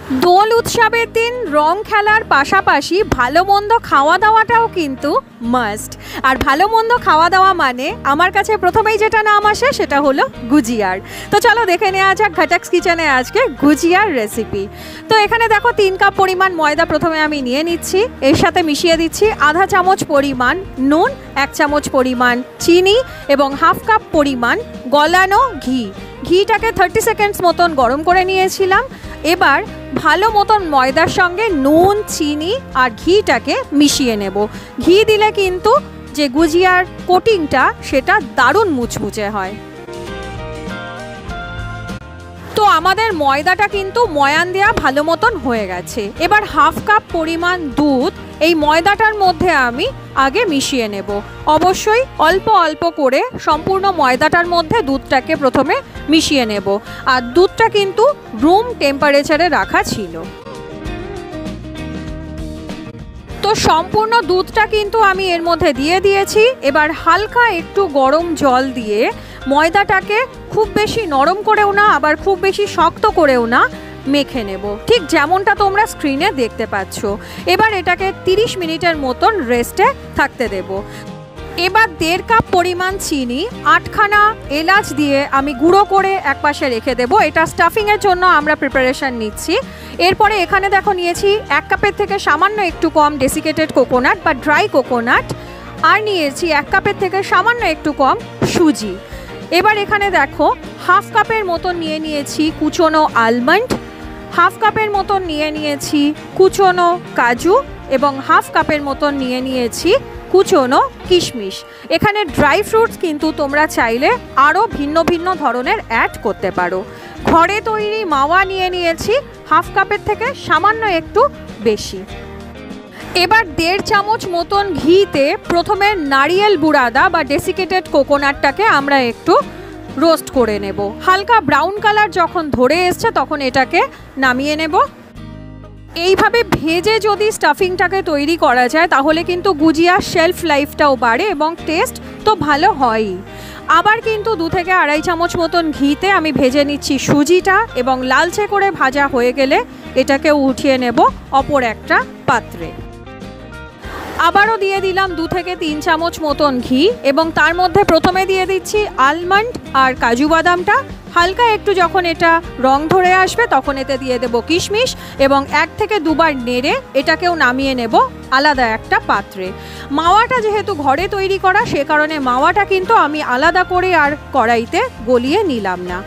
দোল উৎসবের দিন রং খেলার পাশাপাশি ভালো মন্দ খাওয়া দাওয়াটাও কিন্তু মাস্ট। আর ভালো মন্দ খাওয়া দাওয়া মানে আমার কাছে প্রথমেই যেটা নাম আসে সেটা হলো গুজিয়ার। তো চলো দেখে নেওয়া যাক ঘাটাক্স কিচেনে আজকে গুজিয়ার রেসিপি। তো এখানে দেখো 3 কাপ পরিমাণ ময়দা প্রথমে আমি নিয়ে নিচ্ছি। এর সাথে মিশিয়ে দিচ্ছি আধা চামচ পরিমাণ নুন, 1 চামচ পরিমাণ চিনি এবং হাফ কাপ পরিমাণ গলানো ঘি। ঘিটাকে 30 সেকেন্ডস মতন গরম করে নিয়েছিলাম। এবার ভালো মতন ময়দার সঙ্গে নুন, চিনি আর ঘিটাকে মিশিয়ে নেব। ঘি দিলে কিন্তু যে গুজিয়ার কোটিংটা সেটা দারুণ মুচমুচে হয়। তো আমাদের ময়দাটা কিন্তু ময়ান দেওয়া ভালো মতন হয়ে গেছে। এবার হাফ কাপ পরিমাণ দুধ এই ময়দাটার মধ্যে আমি আগে মিশিয়ে নেব। অবশ্যই অল্প অল্প করে সম্পূর্ণ ময়দাটার মধ্যে দুধটাকে প্রথমে মিশিয়ে নেব। আর দুধটা কিন্তু রুম টেম্পারেচারে রাখা ছিল। তো সম্পূর্ণ দুধটা কিন্তু আমি এর মধ্যে দিয়ে দিয়েছি। এবার হালকা একটু গরম জল দিয়ে ময়দাটাকে খুব বেশি নরম করেও না আবার খুব বেশি শক্ত করেও না মেখে নেব, ঠিক যেমনটা তোমরা স্ক্রিনে দেখতে পাচ্ছ। এবার এটাকে 30 মিনিটের মতন রেস্টে থাকতে দেব। এবার 1.5 কাপ পরিমাণ চিনি, 8খানা এলাচ দিয়ে আমি গুঁড়ো করে একপাশে রেখে দেব। এটা স্টাফিংয়ের জন্য আমরা প্রিপারেশন নিচ্ছি। এরপরে এখানে দেখো নিয়েছি 1 কাপের থেকে সামান্য একটু কম ডেসিকেটেড কোকোনাট বা ড্রাই কোকোনাট, আর নিয়েছি 1 কাপের থেকে সামান্য একটু কম সুজি। এবার এখানে দেখো হাফ কাপের মতন নিয়ে নিয়েছি কুচনো আলমন্ড, হাফ কাপের মতন নিয়ে নিয়েছি কুচনো কাজু এবং হাফ কাপের মতন নিয়ে নিয়েছি কুচনো কিশমিশ। এখানে ড্রাই ফ্রুটস কিন্তু তোমরা চাইলে আরও ভিন্ন ভিন্ন ধরনের অ্যাড করতে পারো। ঘরে তৈরি মাওয়া নিয়ে নিয়েছি হাফ কাপের থেকে সামান্য একটু বেশি। এবার 1.5 চামচ মতন ঘিতে প্রথমে নারিয়েল বুড়াদা বা ডেসিকেটেড কোকোনাটটাকে আমরা একটু রোস্ট করে নেব। হালকা ব্রাউন কালার যখন ধরে এসছে তখন এটাকে নামিয়ে নেব। এইভাবে ভেজে যদি স্টাফিংটাকে তৈরি করা যায় তাহলে কিন্তু গুজিয়ার শেলফ লাইফটাও বাড়ে এবং টেস্ট তো ভালো হয়ই। আবার কিন্তু 2 থেকে 2.5 চামচ মতন ঘিতে আমি ভেজে নিচ্ছি সুজিটা এবং লালচে করে ভাজা হয়ে গেলে এটাকে উঠিয়ে নেব অপর একটা পাত্রে। আবারও দিয়ে দিলাম 2 থেকে 3 চামচ মতন ঘি এবং তার মধ্যে প্রথমে দিয়ে দিচ্ছি আলমন্ড আর কাজু বাদামটা। হালকা একটু যখন এটা রং ধরে আসবে তখন এতে দিয়ে দেব কিশমিশ এবং 1 থেকে 2 বার নেড়ে এটাকেও নামিয়ে নেব আলাদা একটা পাত্রে। মাওয়াটা যেহেতু ঘরে তৈরি করা সে কারণে মাওয়াটা কিন্তু আমি আলাদা করে আর কড়াইতে গলিয়ে নিলাম না।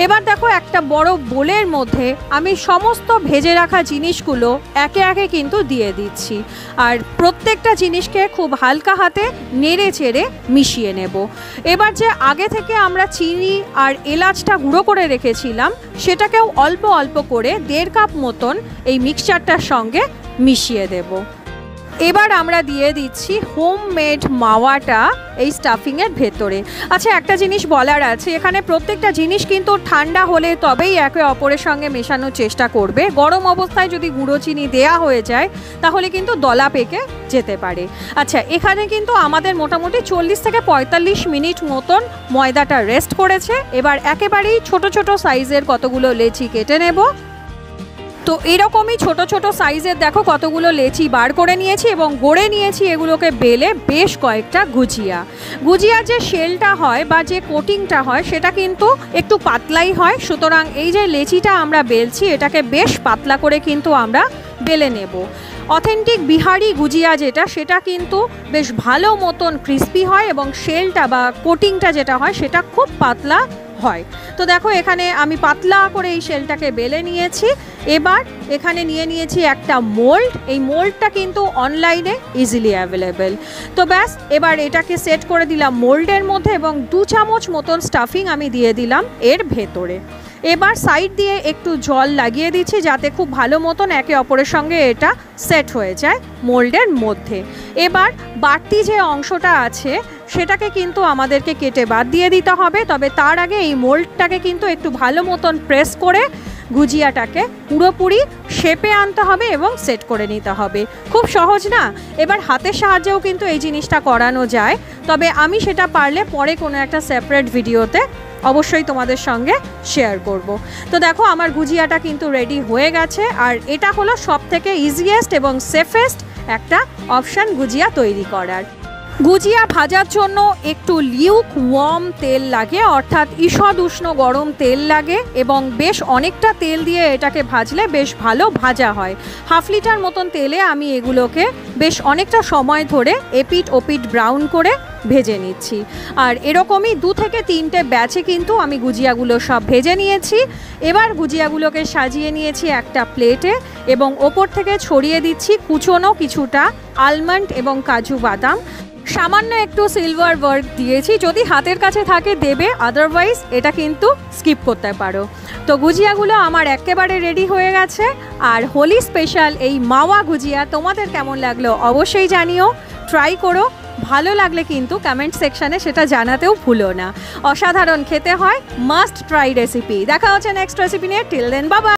এবার দেখো একটা বড় বোলের মধ্যে আমি সমস্ত ভেজে রাখা জিনিসগুলো একে একে কিন্তু দিয়ে দিচ্ছি আর প্রত্যেকটা জিনিসকে খুব হালকা হাতে নেড়ে চেড়ে মিশিয়ে নেব। এবার যে আগে থেকে আমরা চিনি আর এলাচটা গুঁড়ো করে রেখেছিলাম সেটাকেও অল্প অল্প করে 1.5 কাপ মতন এই মিক্সচারটার সঙ্গে মিশিয়ে দেব। এবার আমরা দিয়ে দিচ্ছি হোমমেড মাওয়াটা এই স্টাফিংয়ের ভেতরে। আচ্ছা, একটা জিনিস বলার আছে, এখানে প্রত্যেকটা জিনিস কিন্তু ঠান্ডা হলে তবেই একে অপরের সঙ্গে মেশানোর চেষ্টা করবে। গরম অবস্থায় যদি গুঁড়ো চিনি দেয়া হয়ে যায় তাহলে কিন্তু দলা পেকে যেতে পারে। আচ্ছা, এখানে কিন্তু আমাদের মোটামুটি 40 থেকে 45 মিনিট মতন ময়দাটা রেস্ট করেছে। এবার একেবারেই ছোট ছোট সাইজের কতগুলো লেচি কেটে নেব। তো এরকমই ছোট ছোট সাইজের দেখো কতগুলো লেচি বার করে নিয়েছি এবং গড়ে নিয়েছি এগুলোকে বেলে বেশ কয়েকটা গুজিয়ার যে শেলটা হয় বা যে কোটিংটা হয় সেটা কিন্তু একটু পাতলাই হয়। সুতরাং এই যে লেচিটা আমরা বেলছি এটাকে বেশ পাতলা করে কিন্তু আমরা বেলে নেব। অথেন্টিক বিহারি গুজিয়া যেটা সেটা কিন্তু বেশ ভালো মতন ক্রিস্পি হয় এবং শেলটা বা কোটিংটা যেটা হয় সেটা খুব পাতলা হয়। তো দেখো এখানে আমি পাতলা করে এই শেলটাকে বেলে নিয়েছি। এবার এখানে নিয়ে নিয়েছি একটা মোল্ড। এই মোল্ডটা কিন্তু অনলাইনে ইজিলি অ্যাভেলেবেল। তো ব্যাস, এবার এটাকে সেট করে দিলাম মোল্ডের মধ্যে এবং 2 চামচ মতন স্টাফিং আমি দিয়ে দিলাম এর ভেতরে। এবার সাইড দিয়ে একটু জল লাগিয়ে দিচ্ছি যাতে খুব ভালো মতন একে অপরের সঙ্গে এটা সেট হয়ে যায় মোল্ডের মধ্যে। এবার বাড়তি যে অংশটা আছে সেটাকে কিন্তু আমাদেরকে কেটে বাদ দিয়ে দিতে হবে। তবে তার আগে এই মোল্ডটাকে কিন্তু একটু ভালো মতন প্রেস করে গুজিয়াটাকে পুরোপুরি শেপে আনতে হবে এবং সেট করে নিতে হবে। খুব সহজ না? এবার হাতের সাহায্যেও কিন্তু এই জিনিসটা করানো যায়, তবে আমি সেটা পারলে পরে কোনো একটা সেপারেট ভিডিওতে অবশ্যই তোমাদের সঙ্গে শেয়ার করব। তো দেখো আমার গুজিয়াটা কিন্তু রেডি হয়ে গেছে, আর এটা হলো সবথেকে ইজিয়েস্ট এবং সেফেস্ট একটা অপশান গুজিয়া তৈরি করার। গুজিয়া ভাজার জন্য একটু লিউক ওয়ার্ম তেল লাগে, অর্থাৎ ঈষৎ উষ্ণ গরম তেল লাগে, এবং বেশ অনেকটা তেল দিয়ে এটাকে ভাজলে বেশ ভালো ভাজা হয়। 1/2 লিটার মতন তেলে আমি এগুলোকে বেশ অনেকটা সময় ধরে এপিট ওপিট ব্রাউন করে ভেজে নিচ্ছি। আর এরকমই 2 থেকে 3টে ব্যাচে কিন্তু আমি গুজিয়াগুলো সব ভেজে নিয়েছি। এবার গুজিয়াগুলোকে সাজিয়ে নিয়েছি একটা প্লেটে, এবং ওপর থেকে ছড়িয়ে দিচ্ছি কুচোনো কিছুটা আলমন্ড এবং কাজু বাদাম। সামান্য একটু সিলভার ওয়ার্ক দিয়েছি, যদি হাতের কাছে থাকে দেবে, আদারওয়াইজ এটা কিন্তু স্কিপ করতে পারো। তো গুজিয়াগুলো আমার একেবারে রেডি হয়ে গেছে। আর হোলি স্পেশাল এই মাওয়া গুজিয়া তোমাদের কেমন লাগলো অবশ্যই জানিও, ট্রাই করো। ভালো লাগলে কিন্তু কমেন্ট সেকশানে সেটা জানাতেও ভুলো না। অসাধারণ খেতে হয়, মাস্ট ট্রাই রেসিপি। দেখা হচ্ছে নেক্সট রেসিপি নিয়ে। Till then bye by.